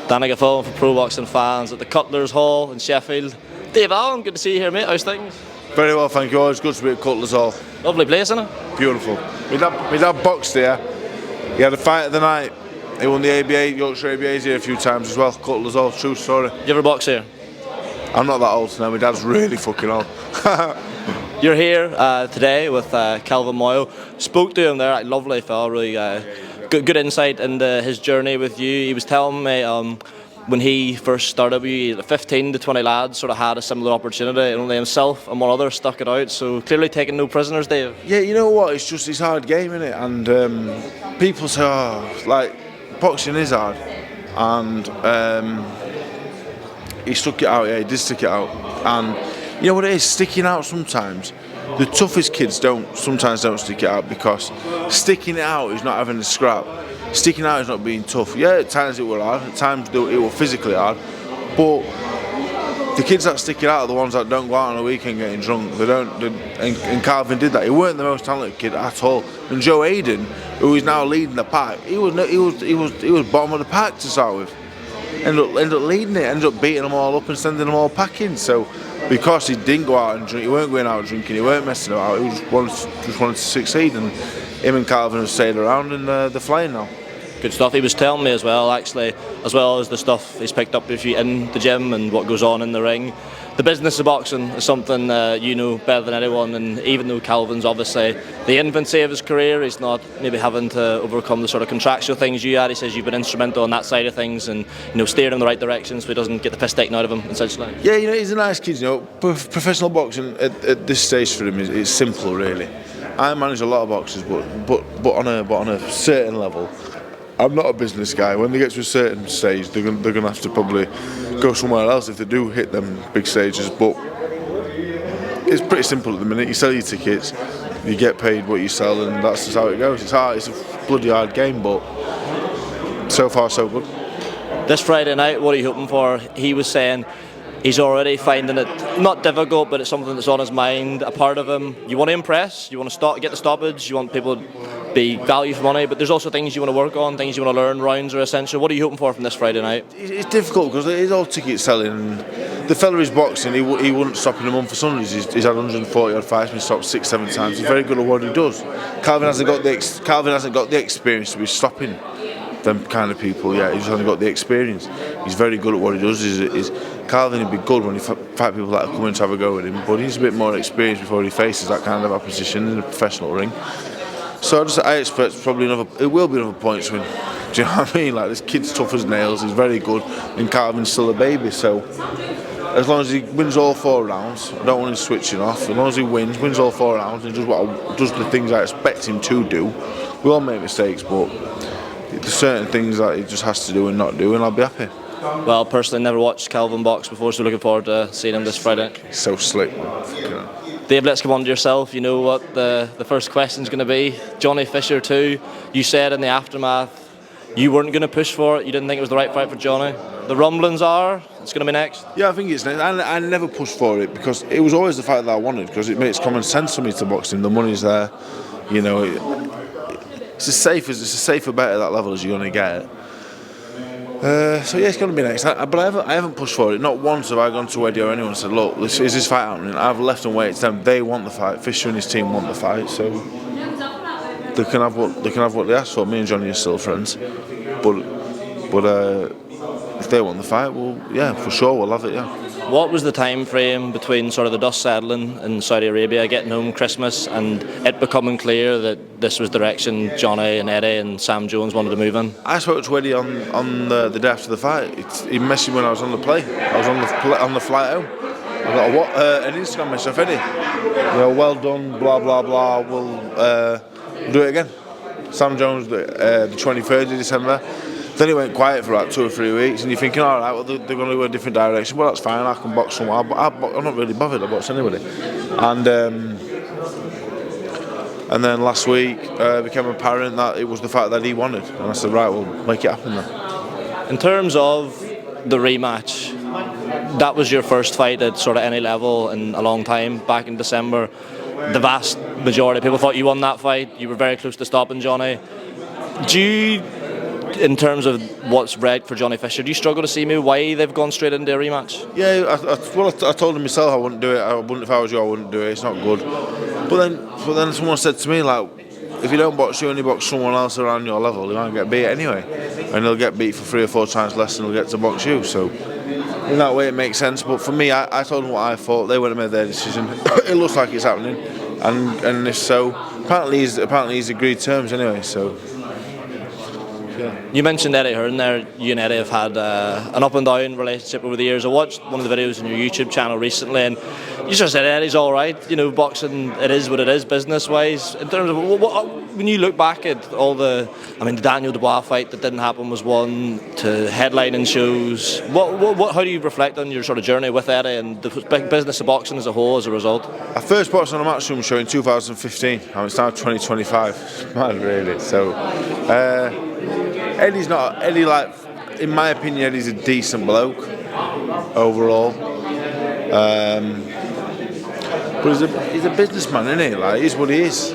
Danica Fulham for Pro Boxing Fans at the Cutlers Hall in Sheffield. Dave Allen, good to see you here, mate. How's things? Very well, thank you. Always good to be at Cutlers Hall. Lovely place, isn't it? Beautiful. My dad boxed here. He had a fight of the night. He won the ABA, Yorkshire ABAs here a few times as well. Cutlers Hall, true story. You ever box here? I'm not that old now. My dad's really fucking old. You're here today with Calvin Moyle. Spoke to him there, lovely fella, really good insight into his journey with you. He was telling me when he first started with you, 15 to 20 lads sort of had a similar opportunity, and only himself and one other stuck it out. So clearly taking no prisoners, Dave. Yeah, you know what? It's hard game, isn't it? And people say, boxing is hard, and he stuck it out. Yeah, he did stick it out, and you know what it is? Sticking out sometimes. The toughest kids sometimes don't stick it out, because sticking it out is not having a scrap. Sticking out is not being tough. Yeah, at times it were hard, at times it were physically hard, but the kids that stick it out are the ones that don't go out on the weekend getting drunk. And Calvin did that. He weren't the most talented kid at all. And Joe Hayden, who is now leading the pack, he was bottom of the pack to start with. Ended up leading it, ended up beating them all up and sending them all packing. So because he didn't go out and drink, he weren't going out drinking, he weren't messing about, he just wanted to succeed, and him and Calvin have stayed around, and they're flying now. Good stuff. He was telling me as well, actually, as well as the stuff he's picked up with you in the gym and what goes on in the ring. The business of boxing is something you know better than anyone, and even though Calvin's obviously the infancy of his career, he's not maybe having to overcome the sort of contractual things you had. He says you've been instrumental in that side of things, and steered in the right direction so he doesn't get the piss taken out of him, essentially. Yeah, he's a nice kid. Professional boxing at this stage for him is simple, really. I manage a lot of boxers, but on a certain level. I'm not a business guy. When they get to a certain stage, they're going to have to probably go somewhere else if they do hit them big stages. But it's pretty simple at the minute. You sell your tickets, you get paid what you sell, and that's just how it goes. It's hard. It's a bloody hard game, but so far so good. This Friday night, what are you hoping for? He was saying he's already finding it not difficult, but it's something that's on his mind, a part of him. You want to impress, you want to get the stoppage, you want people to be value for money, but there's also things you want to work on, things you want to learn. Rounds are essential. What are you hoping for from this Friday night? It's difficult because it is all ticket selling. The fella is boxing, he wouldn't stop in a month for Sundays. He's had 140 odd fights, been stopped 6-7 times. He's very good at what he does. Calvin hasn't got the experience to be stopping them kind of people. Yeah, he just hasn't got the experience. He's very good at what he does. Calvin would be good when he fight people that are coming to have a go with him, but he needs a bit more experience before he faces that kind of opposition in a professional ring. So I expect probably it will be another points win. Do you know what I mean? Like, this kid's tough as nails, he's very good, and Calvin's still a baby. So as long as he wins all 4 rounds, I don't want him switching off. As long as he wins all 4 rounds, and does the things I expect him to do. We all make mistakes, but there's certain things that he just has to do and not do, and I'll be happy. Well, personally, never watched Calvin box before, so looking forward to seeing him this Friday. He's so slick. Dave, let's come on to yourself. You know what the first question's going to be. Johnny Fisher too. You said in the aftermath you weren't going to push for it. You didn't think it was the right fight for Johnny. The rumblings are it's going to be next. Yeah, I think it's next. I never pushed for it because it was always the fight that I wanted, because it makes common sense for me to boxing. The money's there. It's a safer bet at that level as you're going to get. So yeah, it's going to be next. But I haven't pushed for it. Not once have I gone to Eddie or anyone and said, look, is this fight happening? I've left and waited to them. They want the fight. Fisher and his team want the fight. So they can have what they ask for. Me and Johnny are still friends. But if they want the fight, well, yeah, for sure we'll have it, yeah. What was the time frame between sort of the dust settling in Saudi Arabia, getting home Christmas, and it becoming clear that this was the direction Johnny and Eddie and Sam Jones wanted to move in? I spoke to Eddie on the day after the fight. He messaged me when I was on the plane. I was on the flight home. I got an Instagram message off Eddie. Well done, blah blah blah. We'll do it again. Sam Jones, the 23rd of December. Then it went quiet for about 2 or 3 weeks, and you're thinking, all right, well, they're going to go a different direction. Well, that's fine, I can box someone. I'm not really bothered, I box anybody. And then last week, it became apparent that it was the fight that he wanted. And I said, right, well, make it happen then. In terms of the rematch, that was your first fight at sort of any level in a long time, back in December. The vast majority of people thought you won that fight. You were very close to stopping Johnny. in terms of what's right for Johnny Fisher, do you struggle to see maybe why they've gone straight into a rematch? Yeah, I told him myself I wouldn't do it. I wouldn't if I was you. I wouldn't do it. It's not good. But then someone said to me, like, if you don't box you and you box someone else around your level, you might get beat anyway, and they'll get beat for 3 or 4 times less than they'll get to box you. So in that way, it makes sense. But for me, I told them what I thought. They went and made their decision. It looks like it's happening, and if so, apparently he's agreed terms anyway. So. Yeah. You mentioned Eddie Hearn there. You and Eddie have had an up and down relationship over the years. I watched one of the videos on your YouTube channel recently, and you just said Eddie's all right. You know, boxing, it is what it is business-wise. In terms of when you look back at all the Daniel Dubois fight that didn't happen was one, to headlining shows. How do you reflect on your sort of journey with Eddie and the big business of boxing as a whole as a result? I first boxed on a matchroom show in 2015, and it's now 2025. Mad, really. So. Eddie's not Eddie. Like, in my opinion, Eddie's a decent bloke overall. But he's a businessman, isn't he? Like, he's what he is.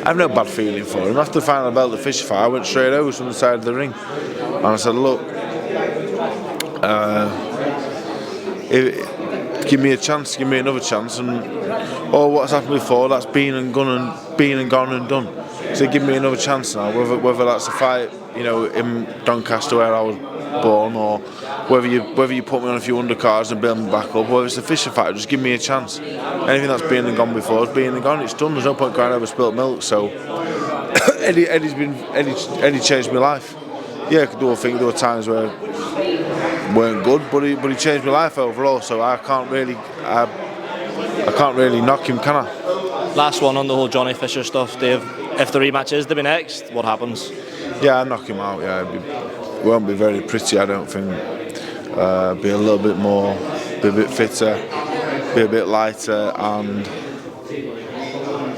I have no bad feeling for him. After the final belt, the Fisher fight, I went straight over from the side of the ring, and I said, "Look, give me a chance, give me another chance, and all what's happened before, that's been and gone and done. So give me another chance now, whether that's a fight, you know, in Doncaster where I was born, or whether you put me on a few undercards and build me back up, or whether it's a Fisher fight, just give me a chance. Anything that's been and gone before is been and gone. It's done. There's no point crying over spilt milk." So Eddie changed my life. Yeah, there were times where weren't good, but he changed my life overall. So I can't really knock him, can I? Last one on the whole Johnny Fisher stuff, Dave. If the rematch is to be next, what happens? Yeah, I'll knock him out. Yeah, it won't be very pretty, I don't think. Be a little bit more, be a bit fitter, be a bit lighter, and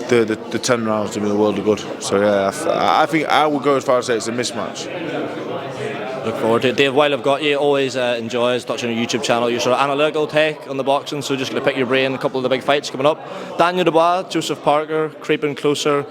the 10 rounds do me the world of good. So yeah, I think I would go as far as say it's a mismatch. Look forward to it. Dave, while I've got you, always enjoys touching your YouTube channel, your sort of analytical take on the boxing, so just going to pick your brain, a couple of the big fights coming up. Daniel Dubois, Joseph Parker, creeping closer,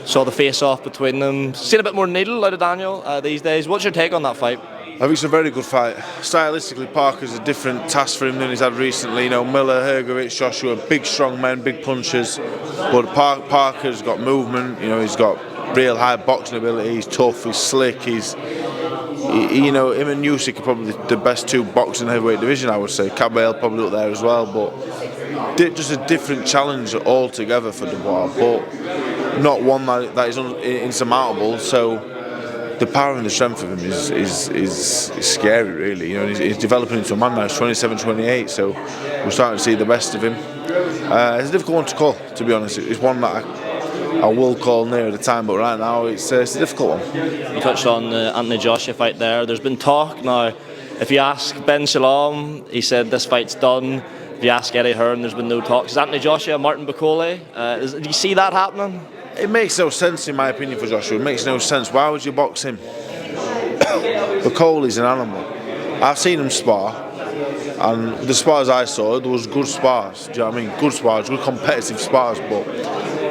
saw the face-off between them. Seen a bit more needle out of Daniel these days. What's your take on that fight? I think it's a very good fight. Stylistically, Parker's a different task for him than he's had recently. You know, Miller, Hrgovic, Joshua, big strong men, big punchers. But Parker's got movement. You know, he's got real high boxing ability. He's tough. He's slick. You know, him and Usyk are probably the best 2 boxing heavyweight division, I would say. Cabell probably up there as well, but just a different challenge altogether for Dubois, but not one that is insurmountable. So the power and the strength of him is scary, really. You know, he's developing into a man now. He's 27, 28, so we're starting to see the best of him. It's a difficult one to call, to be honest. It's one that I will call near the time, but right now it's a difficult one. You touched on the Anthony Joshua fight there. There's been talk now. If you ask Ben Shalom, he said this fight's done. If you ask Eddie Hearn, there's been no talk. Is Anthony Joshua, Martin Bakole? Do you see that happening? It makes no sense, in my opinion, for Joshua. It makes no sense. Why would you box him? Bakole's an animal. I've seen him spar, and the spars I saw, there was good spars. Do you know what I mean? Good spars, good competitive spars. But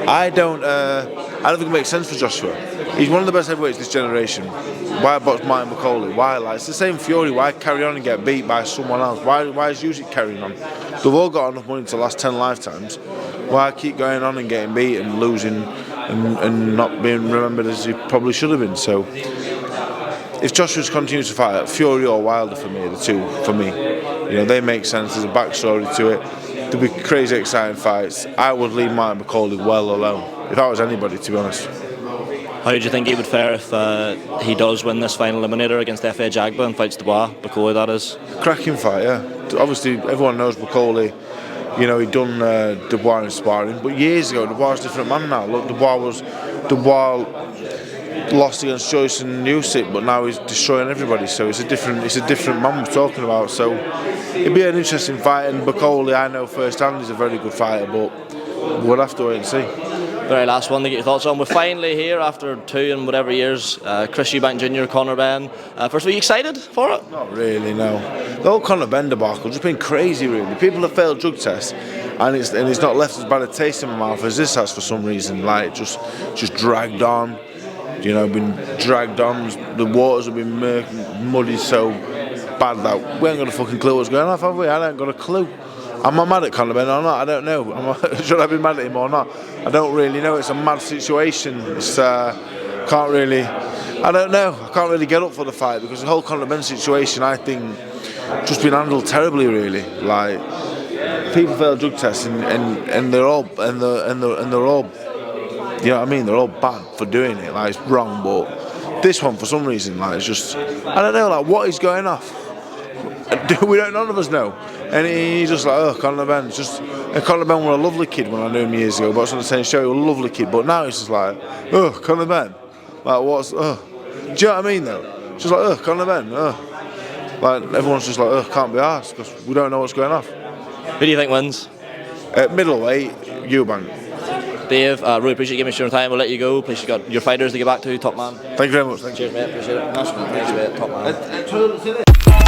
I don't think it makes sense for Joshua. He's one of the best heavyweights this generation. Why box Martin Bakole? Why? Like, it's the same Fury. Why carry on and get beat by someone else? Why is Usyk carrying on? They've all got enough money to last 10 lifetimes. Why keep going on and getting beat and losing and not being remembered as he probably should have been? So if Joshua's continues to fight, Fury or Wilder for me are the 2 for me. You know, they make sense. There's a backstory to it. There'll be crazy exciting fights. I would leave Martin Bakole well alone if I was anybody, to be honest. How do you think he would fare if he does win this final eliminator against F.A. Jagba and fights Dubois? Bakole, that is. Cracking fight, yeah. Obviously, everyone knows Bakole. You know, he'd done Dubois in sparring, but years ago, Dubois is a different man now. Look, Dubois lost against Joyce and Usyk, but now he's destroying everybody. So it's a different man we're talking about. So it'd be an interesting fight. And Bakole, I know firsthand, he's a very good fighter, but we'll have to wait and see. Very last one to get your thoughts on. We're finally here after 2 and whatever years. Chris Eubank Jr, Conor Benn. First, were you excited for it? Not really, no. The whole Conor Benn debacle has been crazy, really. People have failed drug tests, and it's not left as bad a taste in my mouth as this has for some reason. Like, just dragged on. You know, been dragged on. The waters have been muddy so bad that we ain't got a fucking clue what's going on, have we? I ain't got a clue. Am I mad at Conor Benn or not? I don't know. Should I be mad at him or not? I don't really know. It's a mad situation. It's can't really. I don't know. I can't really get up for the fight because the whole Conor Benn situation, I think, just been handled terribly. Really, like people fail drug tests and they're all and they're all. You know what I mean? They're all bad for doing it. Like, it's wrong, but this one, for some reason, like, it's just, I don't know, like, what is going off? None of us know. And he's just like, oh, Conor Benn. And Conor Benn was a lovely kid when I knew him years ago, but I was on the same show, he was a lovely kid. But now it's just like, oh, Conor Benn. Like, what's, do you know what I mean, though? It's just like, oh, Conor Benn, Like, everyone's just like, oh, can't be arsed, because we don't know what's going off. Who do you think wins? Middleweight, Eubank. Dave, I really appreciate you giving me your time. We'll let you go. Please, you got your fighters to get back to. Top man. Thank you very much. Cheers, mate. Appreciate it. Nice one. Thanks, mate. Top man.